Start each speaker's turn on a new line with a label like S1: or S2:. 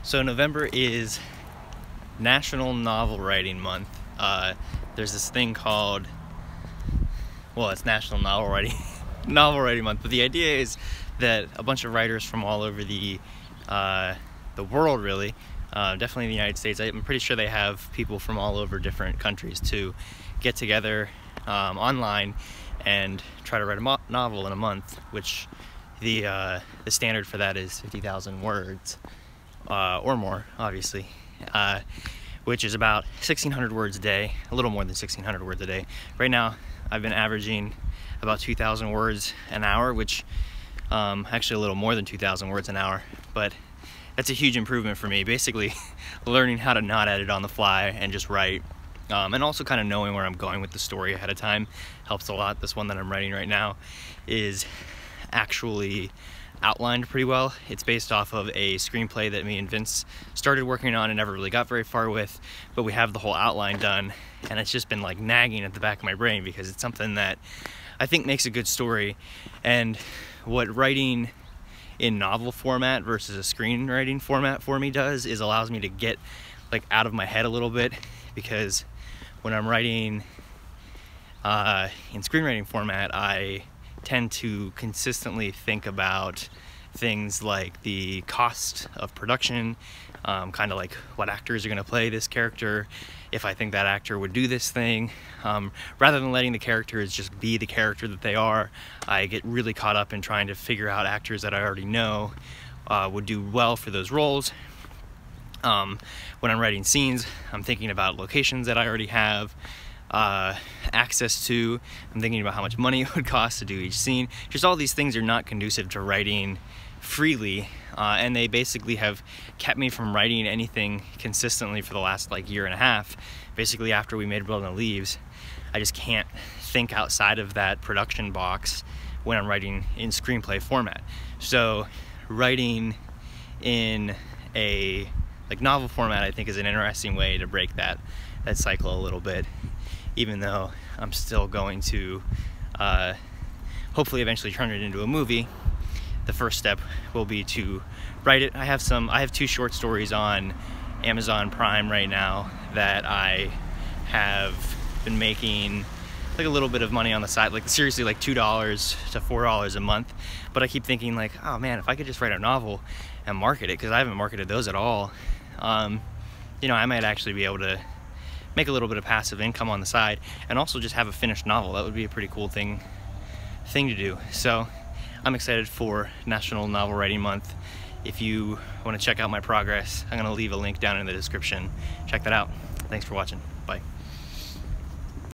S1: So November is National Novel Writing Month. There's this thing called, well, it's National Novel Writing Month, but the idea is that a bunch of writers from all over the world, really, definitely the United States. I'm pretty sure they have people from all over different countries to get together online and try to write a novel in a month, which the standard for that is 50,000 words or more, obviously, which is about 1,600 words a day, a little more than 1,600 words a day. Right now, I've been averaging about 2,000 words an hour, which actually a little more than 2,000 words an hour, but that's a huge improvement for me. Basically, learning how to not edit on the fly and just write, and also kind of knowing where I'm going with the story ahead of time helps a lot. This one that I'm writing right now is actually outlined pretty well. It's based off of a screenplay that me and Vince started working on and never really got very far with, but we have the whole outline done, and it's just been like nagging at the back of my brain because it's something that I think makes a good story. And what writing in novel format versus a screenwriting format for me does is allows me to get like out of my head a little bit, because when I'm writing in screenwriting format, I tend to consistently think about things like the cost of production, kind of like what actors are going to play this character, if I think that actor would do this thing. Rather than letting the characters just be the character that they are, I get really caught up in trying to figure out actors that I already know would do well for those roles. When I'm writing scenes, I'm thinking about locations that I already have access to. I'm thinking about how much money it would cost to do each scene. Just all these things are not conducive to writing freely, and they basically have kept me from writing anything consistently for the last like year and a half. Basically, after we made Blood on the Leaves, I just can't think outside of that production box when I'm writing in screenplay format. So writing in a like novel format, I think, is an interesting way to break that cycle a little bit, even though I'm still going to hopefully eventually turn it into a movie. The first step will be to write it. I have 2 short stories on Amazon Prime right now that I have been making like a little bit of money on the side, like seriously like $2 to $4 a month. But I keep thinking like, oh man, if I could just write a novel and market it, because I haven't marketed those at all, you know, I might actually be able to make a little bit of passive income on the side and also just have a finished novel. That would be a pretty cool thing to do. So I'm excited for National Novel Writing Month. If you want to check out my progress, I'm going to leave a link down in the description. Check that out. Thanks for watching. Bye.